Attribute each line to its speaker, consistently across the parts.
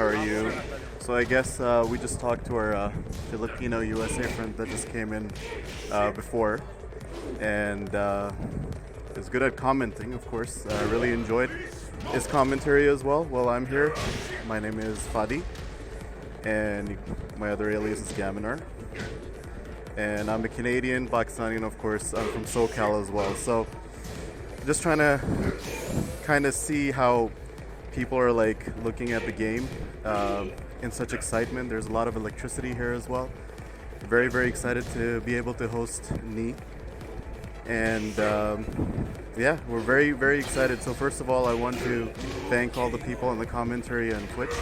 Speaker 1: are you? So I guess we just talked to our Filipino USA friend that just came in before, and is good at commenting, of course. I really enjoyed his commentary as well while I'm here. My name is Fadi, and my other alias is Gaminar. And I'm a Canadian, Pakistani, and of course I'm from SoCal as well. So just trying to kind of see how people are like looking at the game in such excitement. There's a lot of electricity here as well. Very, very excited to be able to host Knee. And yeah, we're very, very excited. So first of all, I want to thank all the people in the commentary on Twitch.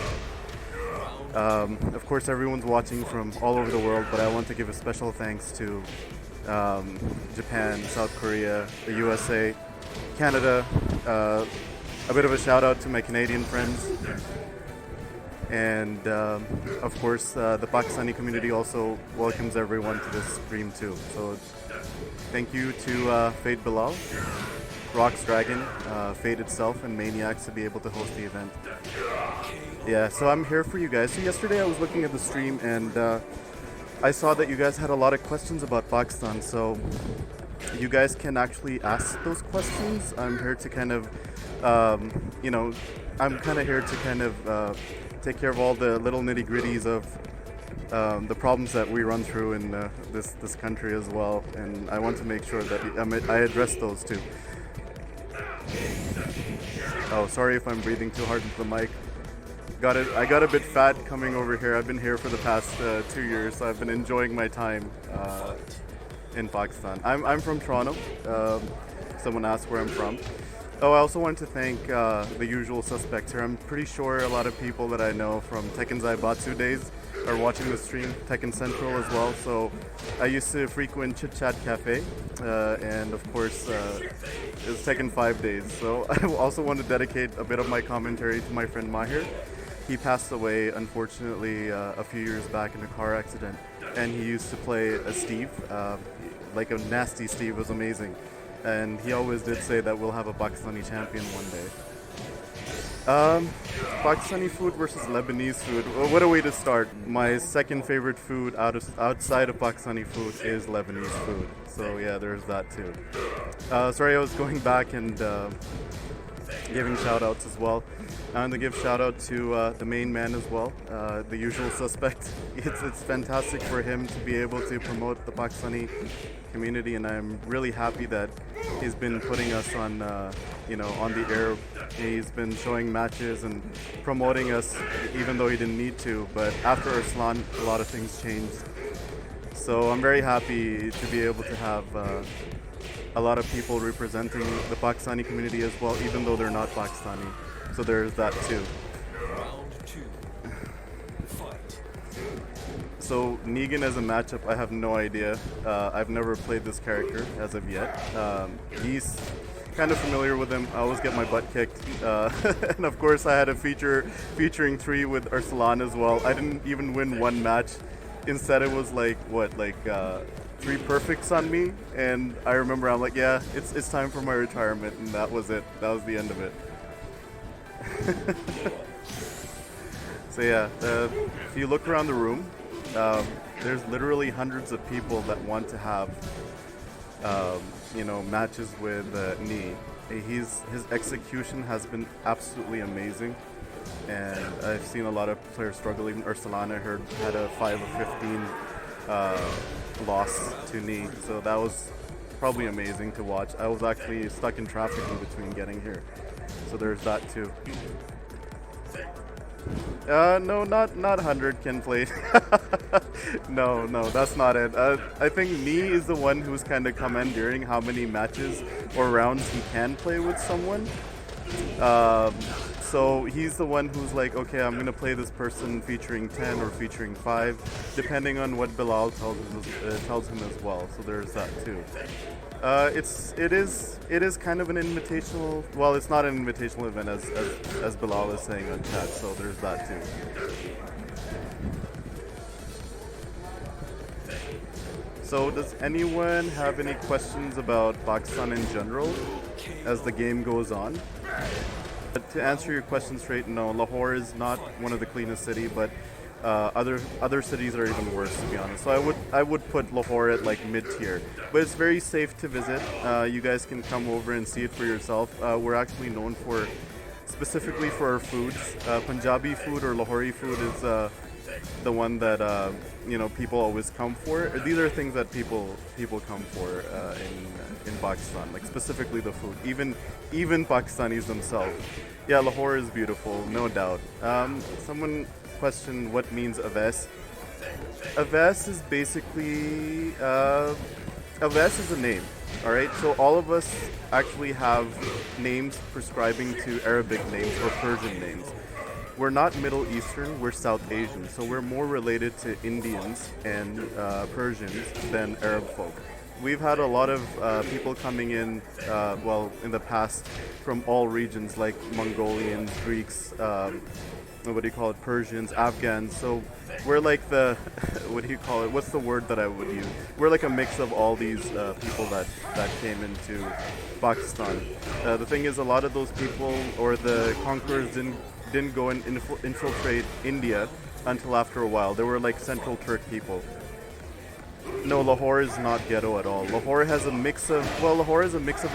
Speaker 1: Of course, everyone's watching from all over the world, but I want to give a special thanks to Japan, South Korea, the USA, Canada. A bit of a shout out to my Canadian friends. And of course, the Pakistani community also welcomes everyone to this stream too. So thank you to Fade Bilal, ROX Dragon, Fade itself, and Maniacs to be able to host the event. Yeah, so I'm here for you guys. So yesterday I was looking at the stream and I saw that you guys had a lot of questions about Pakistan. So you guys can actually ask those questions. I'm here to kind of, I'm kind of here to kind of take care of all the little nitty gritties of the problems that we run through in this country as well. And I want to make sure that I address those too. Oh, sorry if I'm breathing too hard into the mic. I got a bit fat coming over here. I've been here for the past 2 years, so I've been enjoying my time in Pakistan. I'm from Toronto. Someone asked where I'm from. Oh, I also want to thank the usual suspects here. I'm pretty sure a lot of people that I know from Tekken7 days are watching the stream, Tekken Central as well. So I used to frequent Chit Chat Cafe, and of course it was Tekken 5 days. So I also want to dedicate a bit of my commentary to my friend Mahir. He passed away, unfortunately, a few years back in a car accident, and he used to play a Steve, like a nasty Steve. It was amazing. And he always did say that we'll have a Pakistani champion one day. Pakistani food versus Lebanese food. Well, what a way to start. My second favorite food outside of Pakistani food is Lebanese food. So yeah, there's that too. Sorry, I was going back and giving shout outs as well. I want to give shout out to the main man as well, the usual suspect. It's fantastic for him to be able to promote the Pakistani community, and I'm really happy that he's been putting us on, on the air. He's been showing matches and promoting us, even though he didn't need to. But after Arslan, a lot of things changed. So I'm very happy to be able to have a lot of people representing the Pakistani community as well, even though they're not Pakistani. So there's that too. So Negan as a matchup, I have no idea. I've never played this character as of yet. He's kind of familiar with him. I always get my butt kicked. And of course I had a featuring 3 with Arslan as well. I didn't even win one match. Instead it was like, 3 perfects on me. And I remember I'm like, yeah, it's time for my retirement. And that was it. That was the end of it. So yeah, if you look around the room, there's literally hundreds of people that want to have, matches with Knee. His execution has been absolutely amazing, and I've seen a lot of players struggle. Even Arslan, I heard, had a 5 of 15 loss to Knee, so that was probably amazing to watch. I was actually stuck in traffic in between getting here, so there's that too. No, not 100 can play. No, that's not it. I think Knee is the one who's kind of commandeering how many matches or rounds he can play with someone. So he's the one who's like, okay, I'm gonna play this person featuring 10 or featuring 5, depending on what Bilal tells him as well. So there's that too. It is kind of an invitational. Well, it's not an invitational event as Bilal is saying on chat. So there's that too. So does anyone have any questions about Pakistan in general as the game goes on? But to answer your question straight, no, Lahore is not one of the cleanest city, but other cities are even worse, to be honest. So I would put Lahore at like mid-tier, but it's very safe to visit. You guys can come over and see it for yourself. We're actually known for specifically for our foods. Punjabi food or Lahori food is the one that people always come for. These are things that people come for in Pakistan, like specifically the food. Even Pakistanis themselves. Yeah, Lahore is beautiful, no doubt. Someone questioned what means Aves. Aves is basically Aves is a name. All right, so all of us actually have names prescribing to Arabic names or Persian names. We're not Middle Eastern, we're South Asian, so we're more related to Indians and Persians than Arab folk. We've had a lot of people coming in, in the past from all regions, like Mongolians, Greeks, Persians, Afghans. So we're like the, what's the word that I would use? We're like a mix of all these people that came into Pakistan. The thing is, a lot of those people or the conquerors didn't go and infiltrate India until after a while. They were like Central Turk people. No, Lahore is not ghetto at all. Lahore is a mix of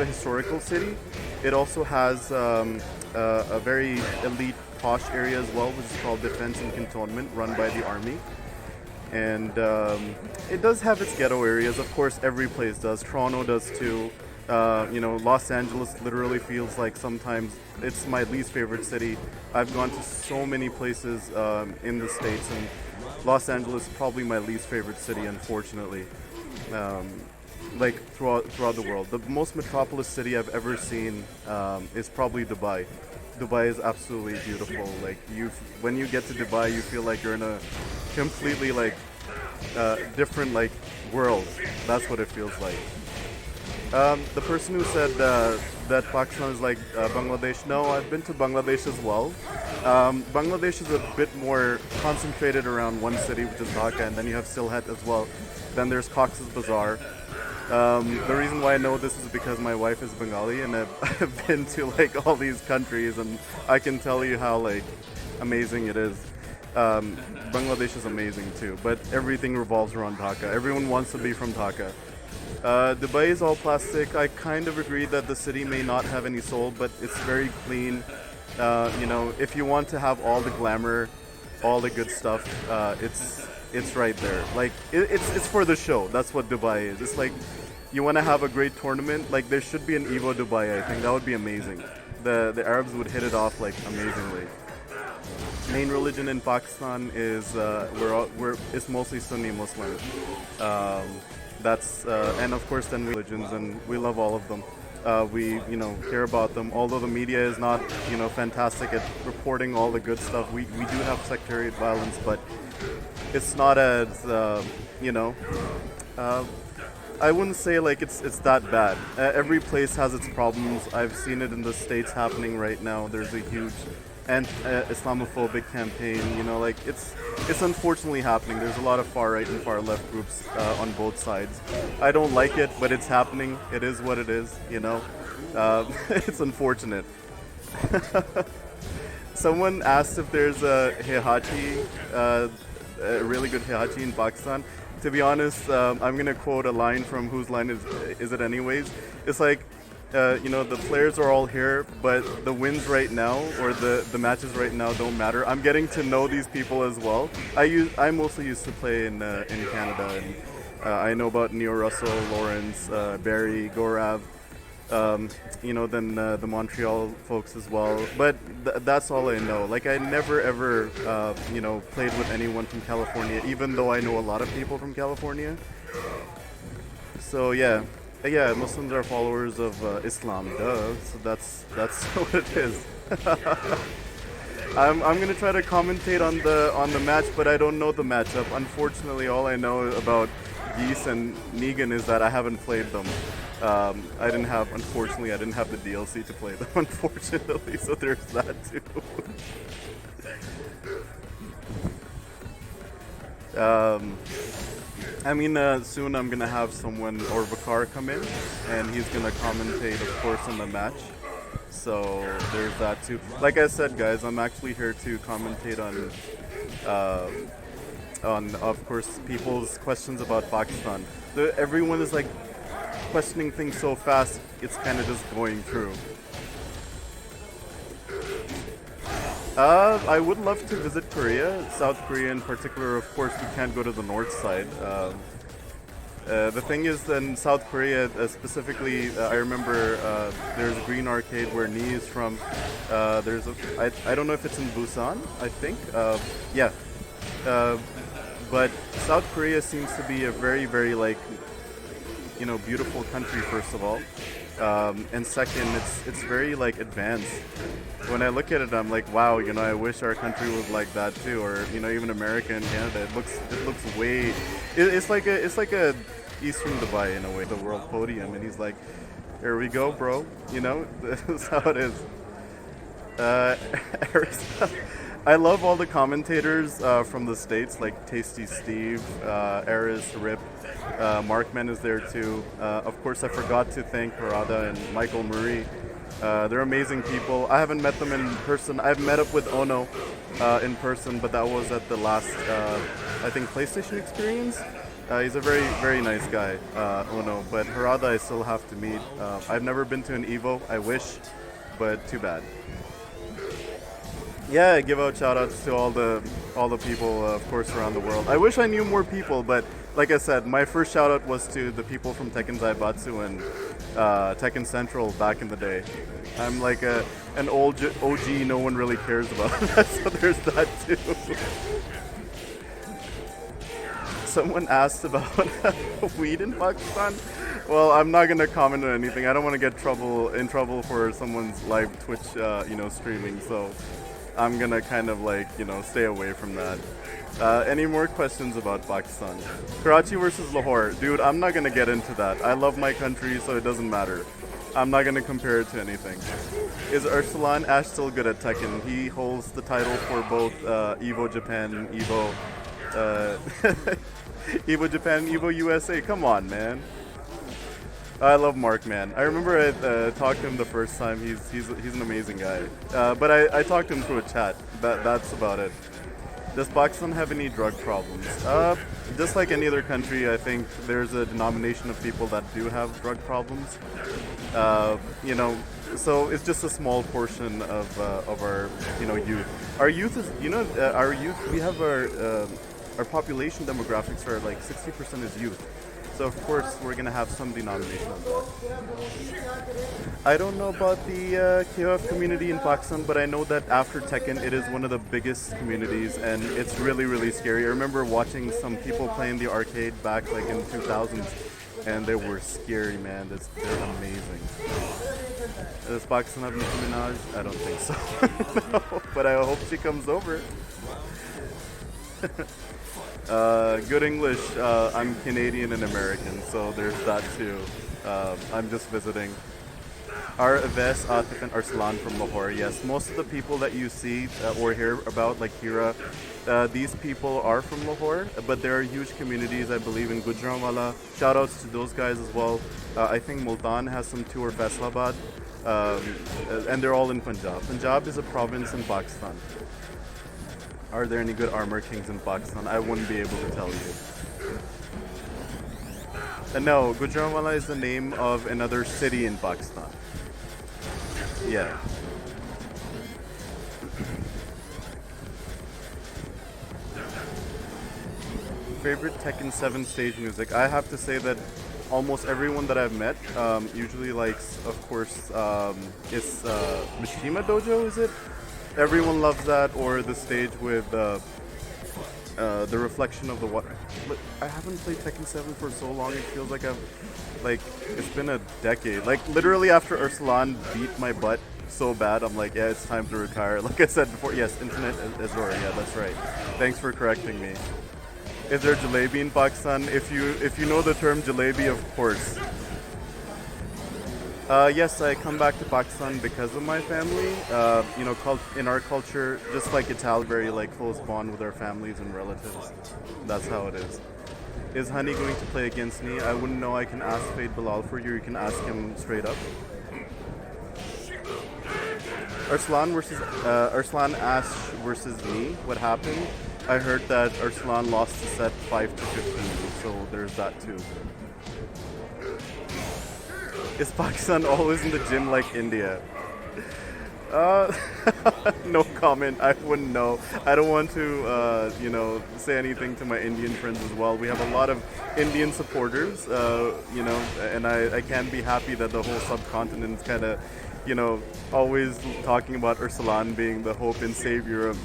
Speaker 1: a historical city. It also has a very elite posh area as well, which is called Defense and Cantonment, run by the army. And it does have its ghetto areas. Of course, every place does. Toronto does too. Los Angeles literally feels like sometimes it's my least favorite city. I've gone to so many places in the States, and Los Angeles is probably my least favorite city, unfortunately. Throughout the world. The most metropolis city I've ever seen is probably Dubai. Dubai is absolutely beautiful. Like when you get to Dubai, you feel like you're in a completely different world. That's what it feels like. The person who said that Pakistan is like Bangladesh, no, I've been to Bangladesh as well. Bangladesh is a bit more concentrated around one city, which is Dhaka, and then you have Sylhet as well. Then there's Cox's Bazar. The reason why I know this is because my wife is Bengali, and I've been to all these countries, and I can tell you how amazing it is. Bangladesh is amazing too, but everything revolves around Dhaka. Everyone wants to be from Dhaka. Dubai is all plastic. I kind of agree that the city may not have any soul, but it's very clean. If you want to have all the glamour, all the good stuff, it's right there. It's for the show. That's what Dubai is. It's like you want to have a great tournament. There should be an Evo Dubai. I think that would be amazing. The Arabs would hit it off amazingly. Main religion in Pakistan is it's mostly Sunni Muslim. And of course then religions, and we love all of them. We care about them. Although the media is not fantastic at reporting all the good stuff, we do have sectarian violence, but it's not as I wouldn't say it's that bad. Every place has its problems. I've seen it in the States happening right now. There's a huge Islamophobic campaign. It's unfortunately happening. There's a lot of far right and far left groups on both sides. I don't like it, but it's happening. It is what it is. It's unfortunate. Someone asked if there's a hihachi, a really good hihachi in Pakistan. To be honest, I'm gonna quote a line from whose line is it anyways? It's like, the players are all here, but the wins right now or the matches right now don't matter. I'm getting to know these people as well. I mostly used to play in Canada, and I know about Neo Russell, Lawrence, Barry, Gorav. Then the Montreal folks as well. But that's all I know. I never ever, played with anyone from California, even though I know a lot of people from California. So yeah, Muslims are followers of Islam, duh. So that's what it is. I'm gonna try to commentate on the match, but I don't know the matchup. Unfortunately, all I know about Geese and Negan is that I haven't played them. Unfortunately, I didn't have the DLC to play them, unfortunately, so there's that too. Soon I'm gonna have someone or Vakar come in, and he's gonna commentate, of course, on the match. So there's that too. Like I said, guys, I'm actually here to commentate on of course people's questions about Pakistan. Everyone is like questioning things so fast, it's kind of just going through. I would love to visit Korea, South Korea in particular. Of course, we can't go to the north side. The thing is, in South Korea, specifically, I remember there's a green arcade where Knee is from. I don't know if it's in Busan, I think. Yeah. But South Korea seems to be a very, very, like, you know, beautiful country, first of all. And second, it's very, like, advanced. When I look at it, I'm like, wow, you know, I wish our country was like that too, or, you know, even America and Canada. It looks way. It's like a Eastern Dubai in a way, the world podium, and he's like, here we go, bro. You know, this is how it is. I love all the commentators from the States, like Tasty Steve, Eris, Rip, Markman is there too. Of course, I forgot to thank Harada and Michael Murray. They're amazing people. I haven't met them in person. I've met up with Ono in person, but that was at the last, I think, PlayStation experience. He's a very, very nice guy, Ono. But Harada I still have to meet. I've never been to an Evo. I wish, but too bad. Yeah, I give out shout-outs to all the people, of course, around the world. I wish I knew more people, but like I said, my first shout-out was to the people from Tekken Zaibatsu and Tekken Central back in the day. I'm like an old OG no one really cares about, so there's that too. Someone asked about weed in Pakistan. Well, I'm not gonna comment on anything. I don't want to get in trouble for someone's live Twitch, you know, streaming. So I'm gonna kind of like, you know, stay away from that. Any more questions about Pakistan? Karachi versus Lahore. Dude, I'm not gonna get into that. I love my country, so it doesn't matter. I'm not gonna compare it to anything. Is Ursulan Ash still good at Tekken? He holds the title for both Evo Japan and Evo Evo Japan, Evo USA. Come on, man. I love Mark, man. I remember I talked to him the first time. He's an amazing guy. But I talked to him through a chat. That's about it. Does Pakistan have any drug problems? Just like any other country, I think there's a denomination of people that do have drug problems. You know, so it's just a small portion of our, you know, youth. Our youth is, you know, our youth. We have our population demographics are like 60% is youth. So of course we're gonna have some denomination of that. I don't know about the KOF community in Pakistan, but I know that after Tekken, it is one of the biggest communities, and it's really, really scary. I remember watching some people play in the arcade back like in 2000s, and they were scary, man. They're amazing. Does Pakistan have Nicki Minaj? I don't think so. No, but I hope she comes over. Good English. I'm Canadian and American, so there's that too. I'm just visiting. Are Aves, Atif, and Arslan from Lahore? Yes, most of the people that you see or hear about, like Hira, these people are from Lahore, but there are huge communities, I believe, in Gujranwala. Shout outs to those guys as well. I think Multan has some too, or Faisalabad, and they're all in Punjab. Punjab is a province in Pakistan. Are there any good armor kings in Pakistan? I wouldn't be able to tell you. No, Gujranwala is the name of another city in Pakistan. Yeah. Favorite Tekken7 stage music? I have to say that almost everyone that I've met usually likes, of course, it's Mishima Dojo, is it? Everyone loves that, or the stage with the reflection of the water. I haven't played Tekken7 for so long, it feels like it's been a decade. Like, literally after Ursulan beat my butt so bad, I'm like, yeah, it's time to retire. Like I said before, yes, Infinite Azor, yeah, that's right. Thanks for correcting me. Is there jalebi in Pakistan? If you know the term jalebi, of course. Yes, I come back to Pakistan because of my family. You know, in our culture, just like Italian, very like close bond with our families and relatives. That's how it is. Is Honey going to play against me? I wouldn't know. I can ask Fade Bilal for you. You can ask him straight up. Arslan Ash versus me. What happened? I heard that Arslan lost the set 5-15, so there's that too. Is Pakistan always in the gym like India? No comment. I wouldn't know. I don't want to, say anything to my Indian friends as well. We have a lot of Indian supporters, and I can't be happy that the whole subcontinent's kind of, always talking about Arslan being the hope and savior of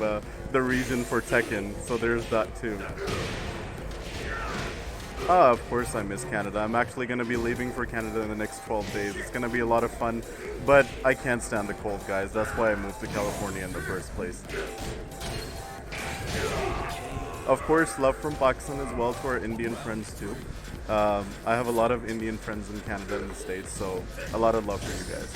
Speaker 1: the region for Tekken. So there's that too. Of course I miss Canada. I'm actually going to be leaving for Canada in the next 12 days. It's going to be a lot of fun, but I can't stand the cold, guys. That's why I moved to California in the first place. Of course, love from Pakistan as well to our Indian friends too. I have a lot of Indian friends in Canada and the States, so a lot of love for you guys.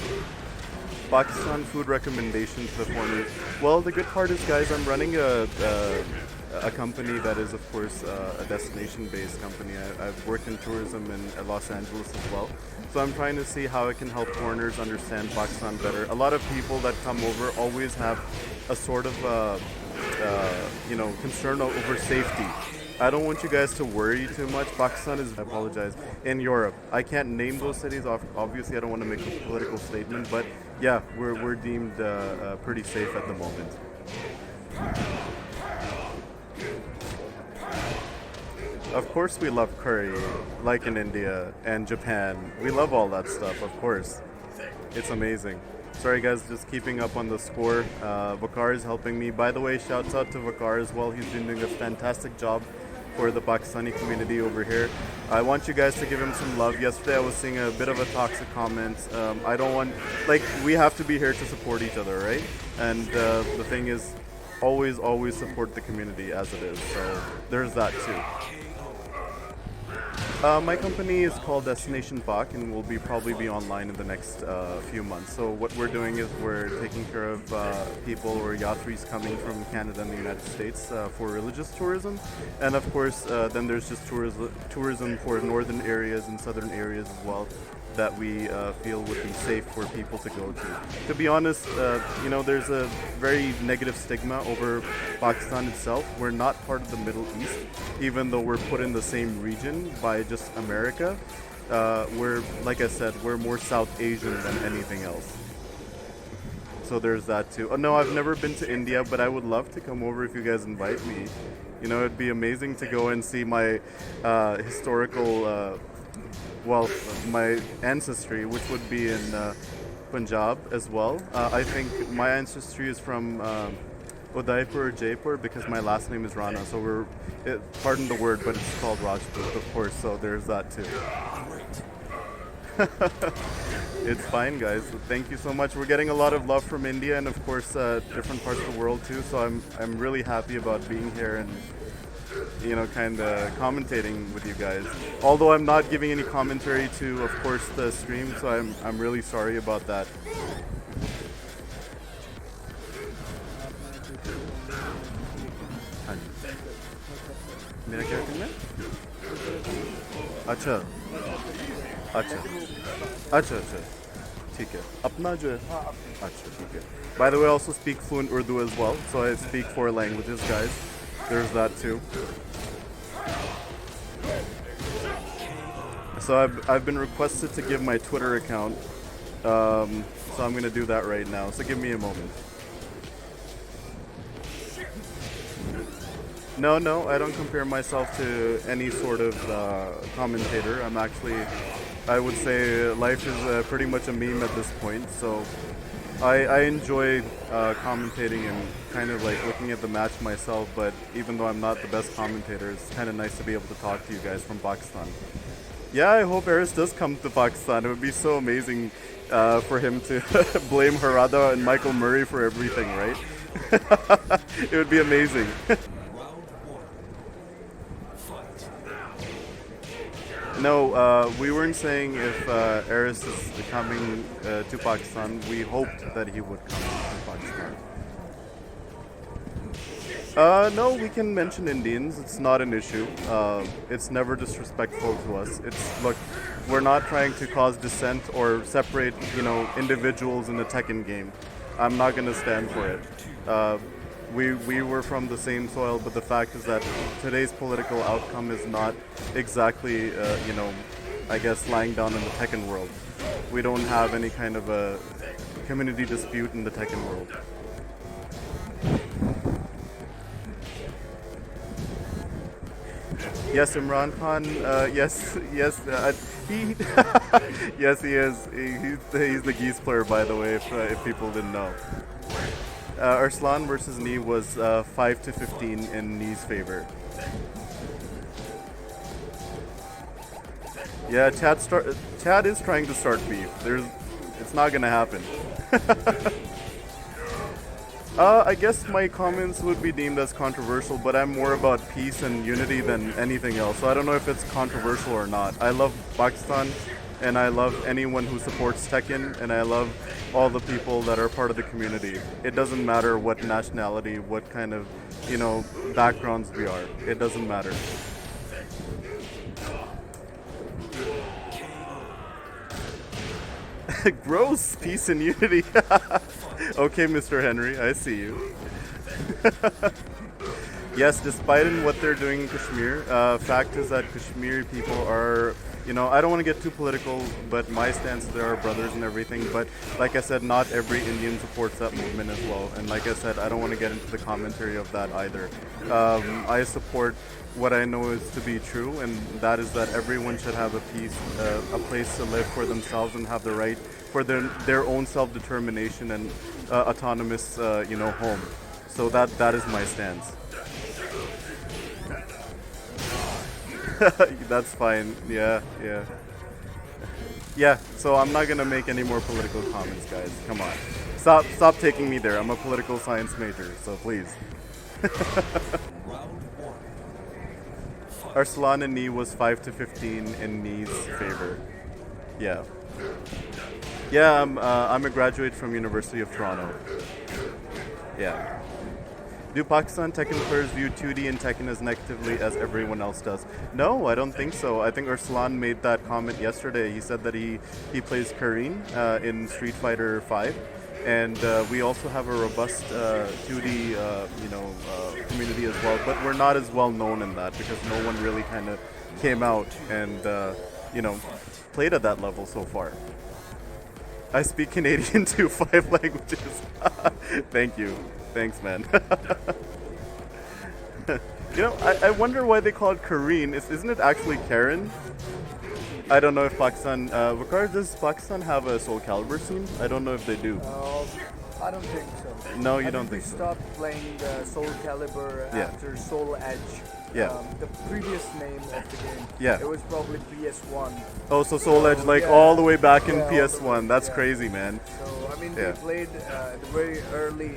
Speaker 1: Pakistan food recommendations before me. Well, the good part is, guys, I'm running a company that is, of course, a destination-based company. I've worked in tourism in Los Angeles as well. So I'm trying to see how I can help foreigners understand Pakistan better. A lot of people that come over always have a sort of, concern over safety. I don't want you guys to worry too much. Pakistan is, I apologize, in Europe. I can't name those cities. Obviously, I don't want to make a political statement, but yeah, we're deemed pretty safe at the moment. Of course we love curry, like in India and Japan. We love all that stuff, of course. It's amazing. Sorry guys, just keeping up on the score. Vakar is helping me. By the way, shouts out to Vakar as well. He's been doing a fantastic job for the Pakistani community over here. I want you guys to give him some love. Yesterday I was seeing a bit of a toxic comment. I don't want, we have to be here to support each other, right? And the thing is, always support the community as it is. So there's that too. My company is called Destination Pak and will probably be online in the next few months. So what we're doing is we're taking care of people or yatris coming from Canada and the United States for religious tourism. And of course, then there's just tourism for northern areas and southern areas as well that we feel would be safe for people to go to. To be honest, there's a very negative stigma over Pakistan itself. We're not part of the Middle East, even though we're put in the same region by just America. We're, like I said, we're more South Asian than anything else. So there's that too. Oh, no, I've never been to India, but I would love to come over if you guys invite me. It'd be amazing to go and see my historical my ancestry, which would be in Punjab as well. I think my ancestry is from Udaipur or Jaipur because my last name is Rana. So pardon the word, but it's called Rajput, of course. So there's that too. It's fine, guys. Thank you so much. We're getting a lot of love from India and, of course, different parts of the world too. So I'm really happy about being here and kind of commentating with you guys. Although I'm not giving any commentary to, of course, the stream, so I'm really sorry about that. मेरा क्या करना है? अच्छा ठीक है अपना जो है अच्छा ठीक है. By the way, I also speak fluent Urdu as well, so I speak 4 languages, guys. There's that too. So I've been requested to give my Twitter account, so I'm gonna do that right now. So give me a moment. No, I don't compare myself to any sort of commentator. I'm actually, I would say life is pretty much a meme at this point. So I enjoy commentating and kind of looking at the match myself, but even though I'm not the best commentator, it's kind of nice to be able to talk to you guys from Pakistan. Yeah, I hope Eris does come to Pakistan. It would be so amazing for him to blame Harada and Michael Murray for everything, right? It would be amazing. No, we weren't saying if Eris is coming to Pakistan. We hoped that he would come to Pakistan. No, we can mention Indians. It's not an issue. It's never disrespectful to us. Look, we're not trying to cause dissent or separate, individuals in the Tekken game. I'm not gonna stand for it. We were from the same soil, but the fact is that today's political outcome is not exactly, you know, I guess lying down in the Tekken world. We don't have any kind of a community dispute in the Tekken world. Yes, Imran Khan. Yes, he. Yes, he is. He's the Geese player, by the way. If people didn't know. Arslan versus Knee was 5-15 in Knee's favor. Yeah, Chad is trying to start beef. It's not gonna happen. I guess my comments would be deemed as controversial, but I'm more about peace and unity than anything else. So I don't know if it's controversial or not. I love Pakistan, and I love anyone who supports Tekken, and I love all the people that are part of the community. It doesn't matter what nationality, what kind of, you know, backgrounds we are. It doesn't matter. Gross, peace and unity. Okay, Mr. Henry, I see you. Yes, despite in what they're doing in Kashmir, fact is that Kashmiri people are, you know, I don't want to get too political, but my stance is there are brothers and everything, but like I said, not every Indian supports that movement as well. And like I said, I don't want to get into the commentary of that either. I support what I know is to be true, and that is that everyone should have a place to live for themselves and have the right for their own self-determination and autonomous, you know, home. So that is my stance. That's fine. Yeah. So I'm not gonna make any more political comments, guys. Come on, stop taking me there. I'm a political science major, so please. Arslan and Knee was 5-15 in Knee's favor. Yeah. I'm a graduate from University of Toronto. Yeah. Do Pakistan Tekken players view 2D and Tekken as negatively as everyone else does? No, I don't think so. I think Arslan made that comment yesterday. He said that he plays Kareen in Street Fighter 5. And we also have a robust 2D community as well, but we're not as well known in that because no one really kind of came out and played at that level so far. I speak Canadian too, 5 languages. Thank you. Thanks, man. You know, I wonder why they call it Kareen. Isn't it actually Karen? I don't know if Pakistan, Vicar, does Pakistan have a Soul Calibur scene? I don't know if they do.
Speaker 2: I don't think so.
Speaker 1: No, you don't think so?
Speaker 2: We stopped playing Soul Calibur after Soul Edge.
Speaker 1: Yeah.
Speaker 2: The previous name of the game.
Speaker 1: Yeah.
Speaker 2: It was probably PS1.
Speaker 1: Oh, so Soul Edge, like all the way back in PS1. That's crazy, man.
Speaker 2: So, I mean, we played the very early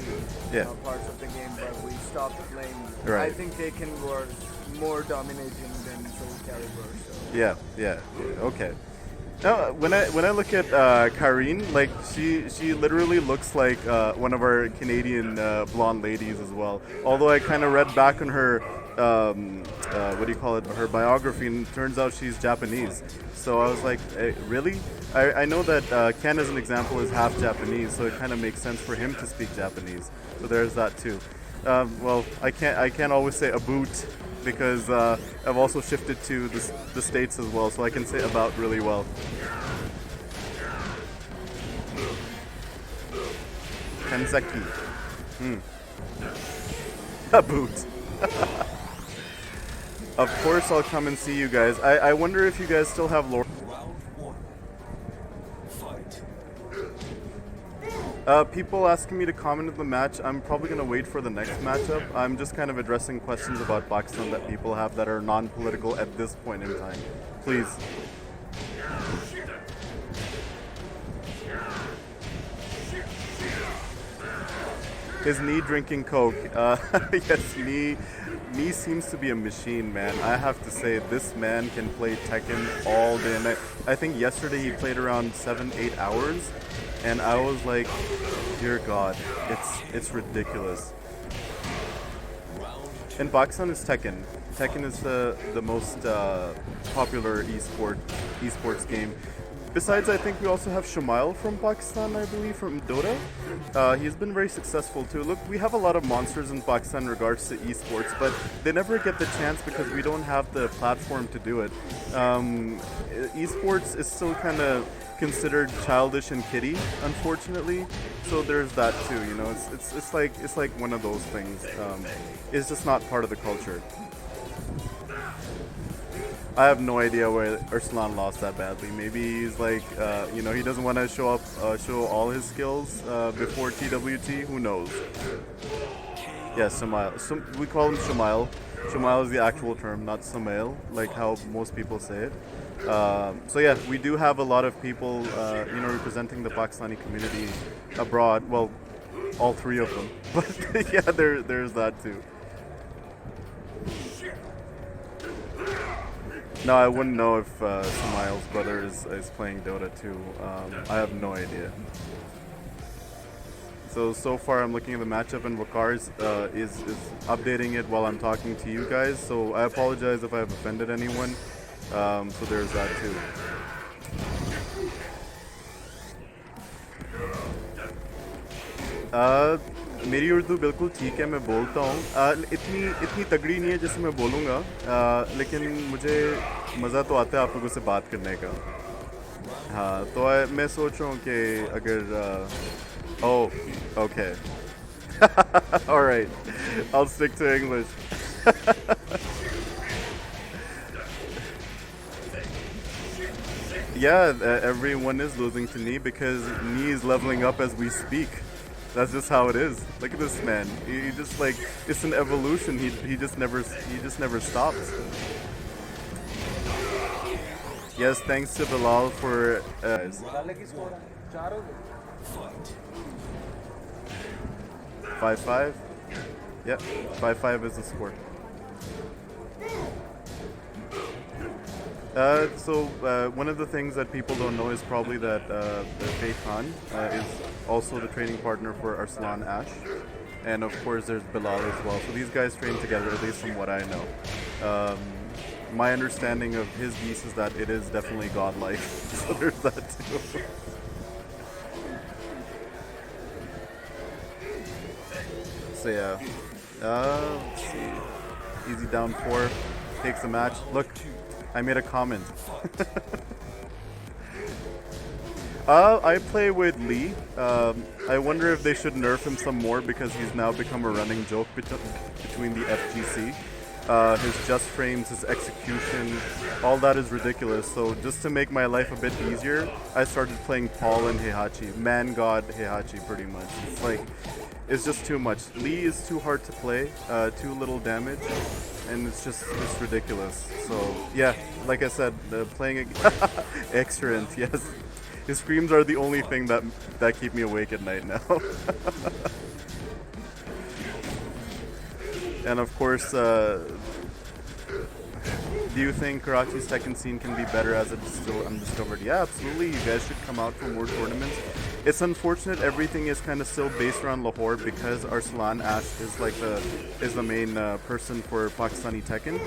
Speaker 2: parts of the game, but we stopped playing.
Speaker 1: Right.
Speaker 2: I think Tekken was more dominating than Soul Calibur. So.
Speaker 1: Yeah. Okay. Now, when I look at Kareen, like she literally looks like one of our Canadian blonde ladies as well. Although I kind of read back on her, her biography, and it turns out she's Japanese. So I was like, really? I know that Ken, as an example, is half Japanese, so it kind of makes sense for him to speak Japanese. So there's that too. Well, I can't always say about, because I've also shifted to the States as well, so I can say about really well. Kenzeki. About. Of course I'll come and see you guys. I wonder if you guys still have lore. People asking me to comment on the match. I'm probably going to wait for the next matchup. I'm just kind of addressing questions about Pakistan that people have that are non-political at this point in time. Please. Is Knee drinking Coke? Yes, Knee seems to be a machine, man. I have to say, this man can play Tekken all day and night. I think yesterday he played around 7-8 hours. And I was like, dear God, it's ridiculous. In Pakistan is Tekken. Tekken is the most popular esports game. Besides, I think we also have Shumail from Pakistan, I believe, from Dota. He's been very successful too. Look, we have a lot of monsters in Pakistan in regards to esports, but they never get the chance because we don't have the platform to do it. Esports is still kind of considered childish and kiddie, unfortunately. So there's that too. You know, it's like one of those things. It's just not part of the culture. I have no idea where Arslan lost that badly. Maybe he's like, you know, he doesn't want to show all his skills before TWT. Who knows? Yes, Shumail. We call him Shumail. Shumail is the actual term, not Sumail, like how most people say it. So yeah, we do have a lot of people, you know, representing the Pakistani community abroad. Well, all three of them. But yeah, there's that too. No, I wouldn't know if Sumail's brother is playing Dota too. I have no idea. So far I'm looking at the matchup and Wakar is updating it while I'm talking to you guys. So I apologize if I've offended anyone. So there's that too. मेरी उर्दू बिल्कुल ठीक है, मैं बोलता हूँ. इतनी तगड़ी नहीं है जैसे मैं बोलूँगा, लेकिन मुझे मज़ा तो आता है आप लोगों से बात करने का. हाँ, तो मैं सोच रहा हूँ कि अगर oh, okay. All right, I'll stick to English. Yeah, everyone is losing to Knee because Knee is leveling up as we speak. That's just how it is. Look at this man. He just like, it's an evolution. He just never stops. Yes, thanks to Bilal for 5-5. Yep, 5-5 is the score. So one of the things that people don't know is probably that Faith Khan is also the training partner for Arslan Ash, and of course there's Bilal as well. So these guys train together, at least from what I know. My understanding of his beast is that it is definitely godlike. So there's that too. So yeah, let's see. Easy down 4, takes the match. Look, I made a comment. I play with Lee. I wonder if they should nerf him some more because he's now become a running joke between the FGC. His just frames, his execution, all that is ridiculous. So just to make my life a bit easier, I started playing Paul and Heihachi. Man God Heihachi, pretty much. It's like, it's just too much. Lee is too hard to play, too little damage, and it's ridiculous. So yeah, like I said, playing excellent, yes. His screams are the only thing that keep me awake at night now. And of course, do you think Karachi's Tekken scene can be better as it's still undiscovered? Yeah, absolutely. You guys should come out for more tournaments. It's unfortunate everything is kind of still based around Lahore because Arslan Ash is like the main person for Pakistani Tekken.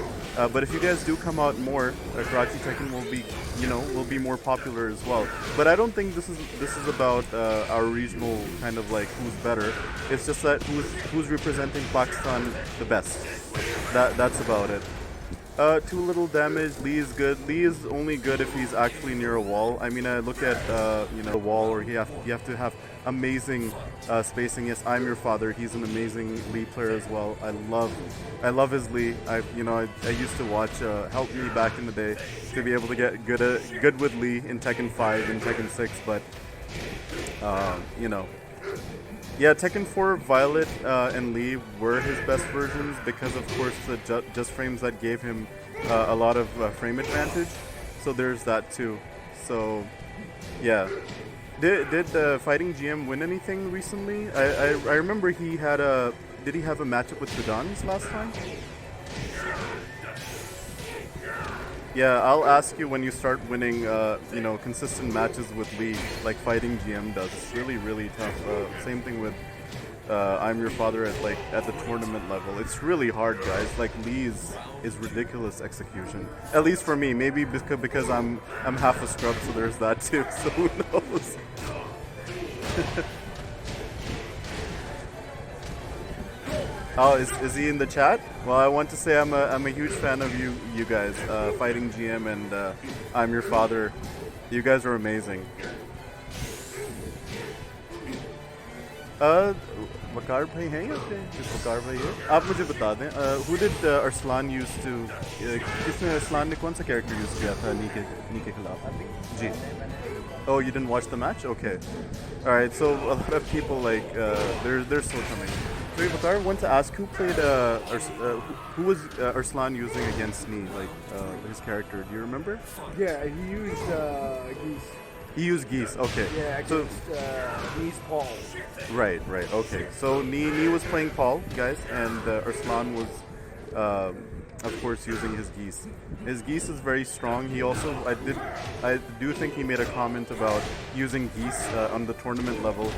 Speaker 1: But if you guys do come out more, Karachi Tekken will be more popular as well. But I don't think this is about our regional kind of like who's better. It's just that who's representing Pakistan the best. That's about it. Too little damage. Lee is good. Lee is only good if he's actually near a wall. I mean, I look at a wall, or you have to have amazing spacing. Yes, I'm your father. He's an amazing Lee player as well. I love his Lee. I used to watch Help Me back in the day to be able to get good with Lee in Tekken 5 and Tekken 6, but yeah, Tekken 4, Violet and Lee were his best versions because, of course, the just frames that gave him a lot of frame advantage. So there's that too. So, yeah. Did Fighting GM win anything recently? I remember he had did he have a matchup with Sudanese last time? Yeah, I'll ask you when you start winning, consistent matches with Lee, like Fighting GM does. It's really, really tough. Same thing with I'm Your Father at the tournament level. It's really hard, guys. Like Lee is ridiculous execution. At least for me. Maybe because I'm half a scrub, so there's that too. So who knows? Oh, is he in the chat? Well, I want to say I'm a huge fan of you guys, Fighting GM and I'm Your Father. You guys are amazing. वकार भाई हैं यहाँ पे? वकार भाई है? आप मुझे बता दें, who did Arslan used to? किसने Arslan ने कौन सा character use किया था नी के खिलाफ? जी. Oh, you didn't watch the match? Okay. All right. So a lot of people like they're still coming. So Vakar, want to ask who played who was Arslan using against Knee, like his character? Do you remember?
Speaker 2: Yeah, he used Geese.
Speaker 1: He used Geese. Okay.
Speaker 2: Yeah, against Knee's Paul.
Speaker 1: Right. Okay. So Knee was playing Paul, guys, and Arslan was, of course, using his Geese. His Geese is very strong. He also, I do think he made a comment about using Geese on the tournament level.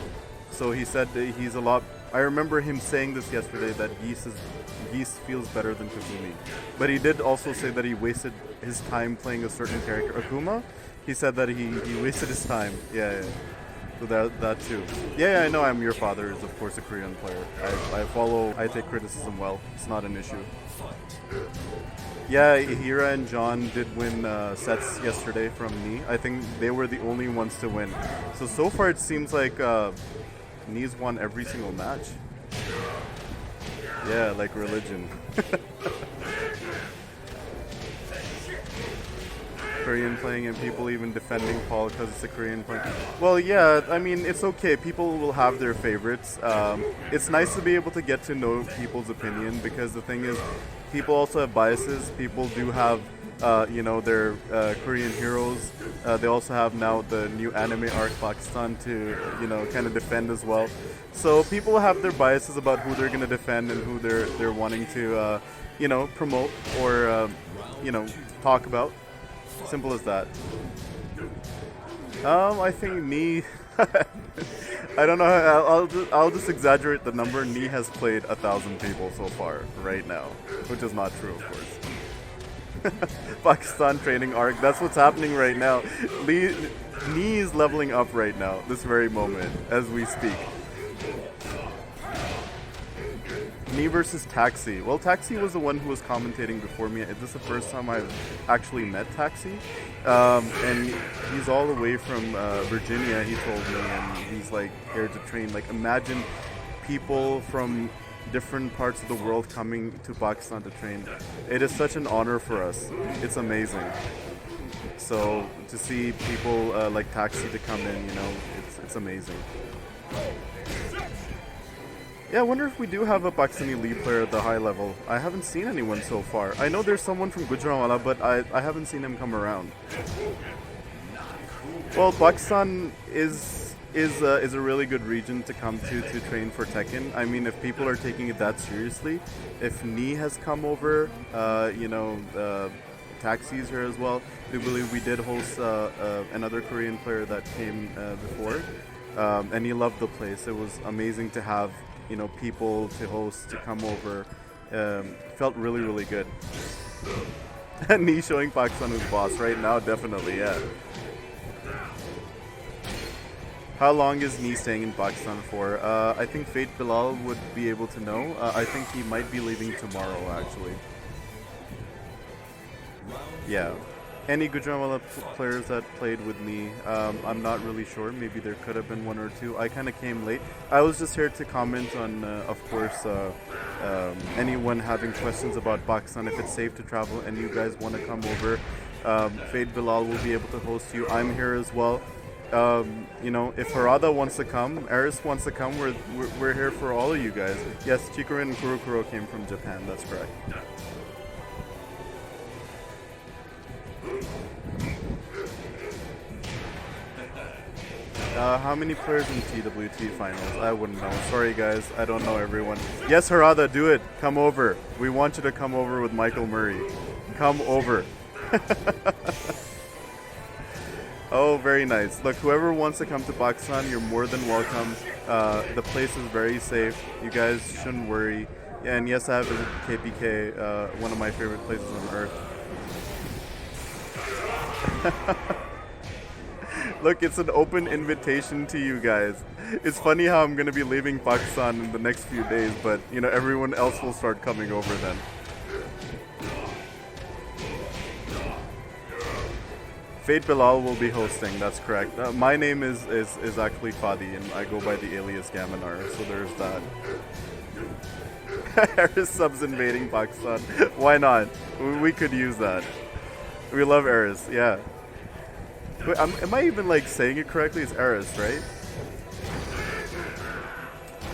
Speaker 1: So he said that he's a lot. I remember him saying this yesterday that Geese feels better than Kagumi. But he did also say that he wasted his time playing a certain character. Akuma, he said that he wasted his time. Yeah. So that too. Yeah, I know I'm Your Father is of course a Korean player. I take criticism well. It's not an issue. Yeah, Hira and John did win sets yesterday from Knee. I think they were the only ones to win. So far it seems like Knee's won every single match. Yeah, like religion. Korean playing and people even defending Paul because it's a Korean playing. Well, yeah, I mean, it's okay. People will have their favorites. It's nice to be able to get to know people's opinion because the thing is, people also have biases. People do have, their Korean heroes. They also have now the new anime arc Pakistan to, kind of defend as well. So people have their biases about who they're going to defend and who they're wanting to, promote or, talk about. Simple as that. I think Knee. I don't know. I'll just exaggerate the number. Knee has played 1,000 people so far right now, which is not true, of course. Pakistan training arc. That's what's happening right now. Knee is leveling up right now, this very moment, as we speak. Knee versus Taxi. Well, Taxi was the one who was commentating before me. This is the first time I've actually met Taxi. And he's all the way from Virginia, he told me, and he's like here to train. Like, imagine people from different parts of the world coming to Pakistan to train. It is such an honor for us. It's amazing. So to see people like Taxi to come in, it's amazing. Yeah, I wonder if we do have a Pakistani lead player at the high level. I haven't seen anyone so far. I know there's someone from Gujranwala, but I haven't seen him come around. Well, Pakistan is a really good region to come to train for Tekken. I mean, if people are taking it that seriously, if Knee has come over, Taxi's here as well. I do believe we did host another Korean player that came before, and he loved the place. It was amazing to have people to host, to come over. Felt really, really good. And Knee showing Pakistan who's boss right now, definitely, yeah. How long is Knee staying in Pakistan for? I think Fate Bilal would be able to know. I think he might be leaving tomorrow, actually. Yeah. Any Gujranwala players that played with me, I'm not really sure. Maybe there could have been one or two. I kind of came late. I was just here to comment on, of course, anyone having questions about Pakistan, if it's safe to travel and you guys want to come over. Fade Bilal will be able to host you. I'm here as well. If Harada wants to come, Eris wants to come, we're here for all of you guys. Yes, Chikurin and Kurokuro came from Japan, that's correct. How many players in TWT finals? I wouldn't know. Sorry guys, I don't know everyone. Yes, Harada, do it. Come over. We want you to come over with Michael Murray. Come over. Oh, very nice. Look, whoever wants to come to Pakistan, you're more than welcome. The place is very safe. You guys shouldn't worry. And yes, I have visited KPK, one of my favorite places on earth. Look, it's an open invitation to you guys. It's funny how I'm going to be leaving Pakistan in the next few days, but you know, everyone else will start coming over then. Fate Bilal will be hosting, that's correct. My name is actually Fadi, and I go by the alias Gaminar, so there's that. Eris subs invading Pakistan. Why not? We could use that. We love Eris, yeah. Wait, am I even like saying it correctly? It's Eris, right?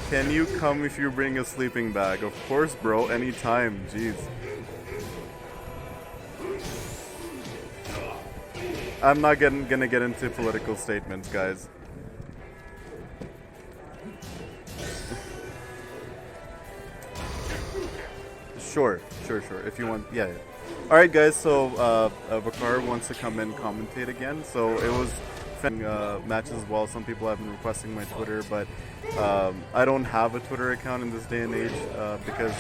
Speaker 1: Can you come if you bring a sleeping bag? Of course, bro, anytime, jeez. I'm not gonna get into political statements, guys. Sure. If you want, yeah. All right, guys. So Vakar wants to come and commentate again. So it was matches as well. Some people have been requesting my Twitter, but I don't have a Twitter account in this day and age because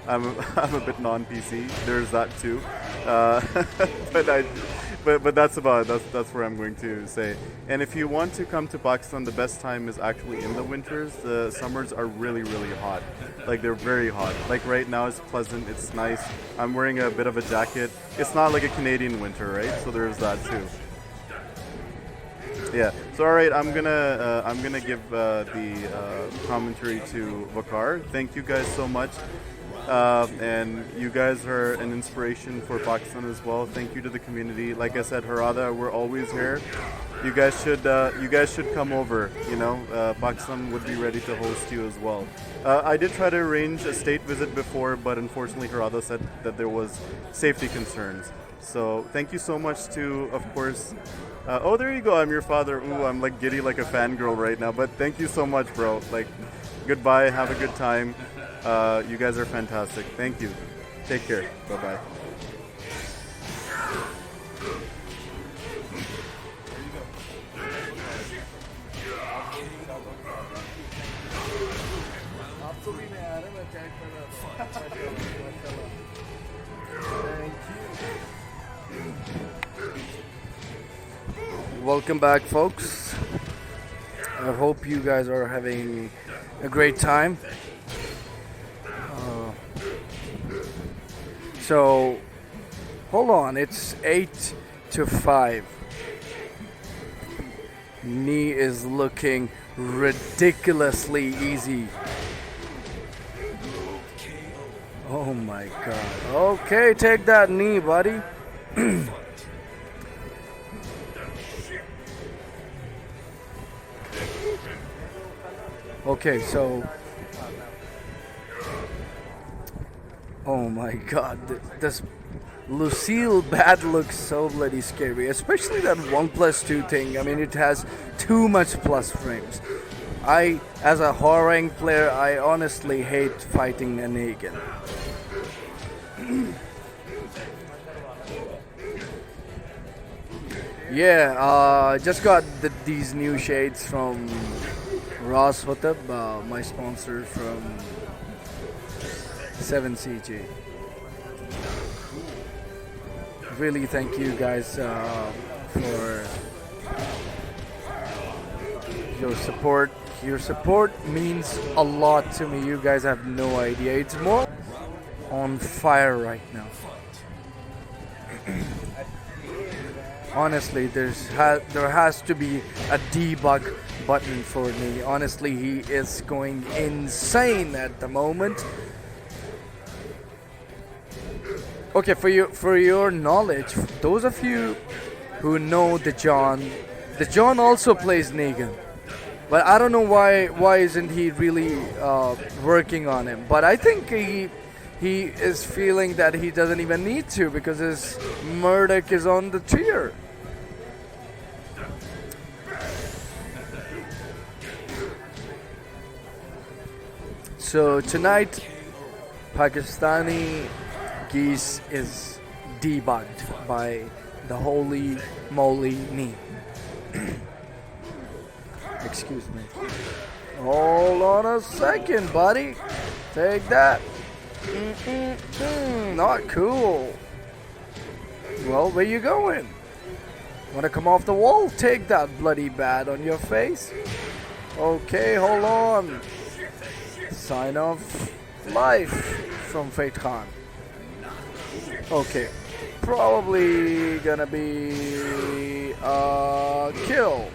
Speaker 1: I'm a bit non-PC. There's that too. But that's where I'm going to say. And if you want to come to Pakistan, the best time is actually in the winters. The summers are really hot. Like they're very hot. Like right now it's pleasant, it's nice. I'm wearing a bit of a jacket. It's not like a Canadian winter, right? So there's that too. Yeah. So all right, I'm gonna give the commentary to Vakar. Thank you guys so much. And you guys are an inspiration for Pakistan as well. Thank you to the community. Like I said, Harada, we're always here. You guys should come over. You know, Pakistan would be ready to host you as well. I did try to arrange a state visit before, but unfortunately, Harada said that there was safety concerns. So thank you so much to, of course. Oh, there you go. I'm your father. Ooh, I'm like giddy like a fangirl right now. But thank you so much, bro. Like, goodbye. Have a good time. You guys are fantastic. Thank you. Take care. Bye-bye.
Speaker 3: Welcome back, folks. I hope you guys are having a great time. So, hold on, it's 8-5. Knee is looking ridiculously easy. Oh my god. Okay, take that knee, buddy. Okay, so... Oh my god, this Lucille bat looks so bloody scary, especially that 1+2 thing. I mean, it has too much plus frames. As a horror player, I honestly hate fighting Negan. Yeah, just got these new shades from Ross Hotab, my sponsor from 7CG. Really thank you guys for your support. Your support means a lot to me. You guys have no idea. It's more on fire right now. Honestly, there has to be a debug button for me. Honestly, he is going insane at the moment. Okay, for your knowledge, those of you who know the John also plays Negan, but I don't know why isn't he really working on him. But I think he is feeling that he doesn't even need to because his Murdoch is on the tier. So tonight, Pakistani Geese is debugged by the holy moly knee. Excuse me. Hold on a second, buddy. Take that. Not cool. Well, where you going? Wanna come off the wall? Take that bloody bat on your face. Okay, hold on. Sign of life from Fate Khan. Okay, probably gonna be a kill.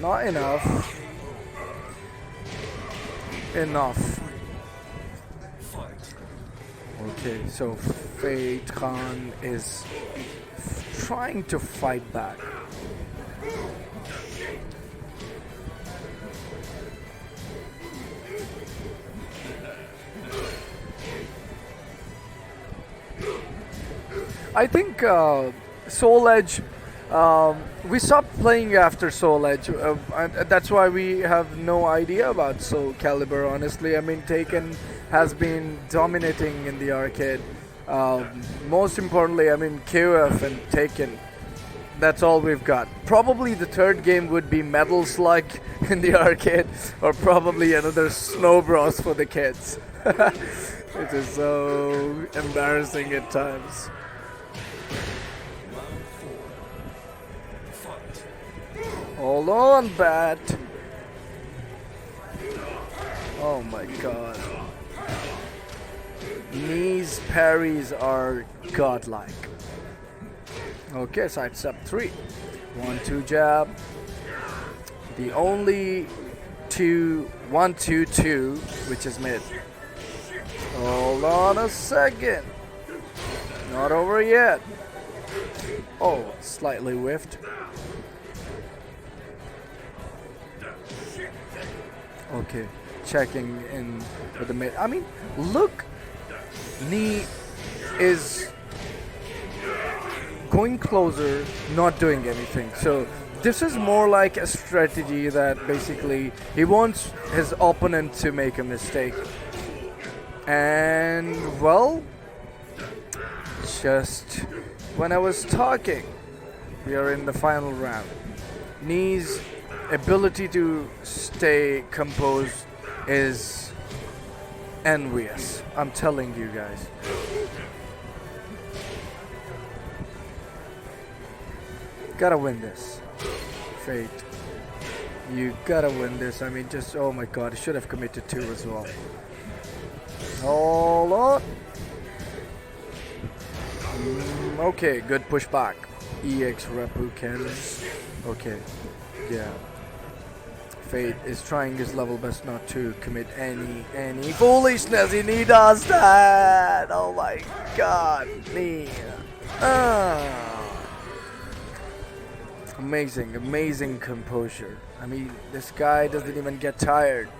Speaker 3: Not enough. Enough. Okay, so Fate Khan is trying to fight back. I think Soul Edge, we stopped playing after Soul Edge, and that's why we have no idea about Soul Calibur, honestly. I mean, Taken has been dominating in the arcade. Most importantly, I mean, KOF and Taken, that's all we've got. Probably the third game would be Metal Slug in the arcade, or probably another Snow Bros for the kids. It is so embarrassing at times. Hold on, bat. Oh my god. Knees parries are godlike. Okay, sidestep 3. 1-2 jab. The only 1-2-2, which is mid. Hold on a second. Not over yet. Oh, slightly whiffed. Okay, checking in with the mid. I mean, look, knee is going closer, not doing anything. So this is more like a strategy that basically he wants his opponent to make a mistake. And well, just when I was talking, we are in the final round. Knee's ability to stay composed is envious. I'm telling you guys. Gotta win this. Fate. You gotta win this. I mean, just, oh my god, I should have committed 2 as well. Hold on. Okay, good pushback. EX Repu can. Okay, yeah. Fate is trying his level best not to commit any foolishness, and he does that. Oh my god, me. Amazing composure. I mean, this guy doesn't even get tired.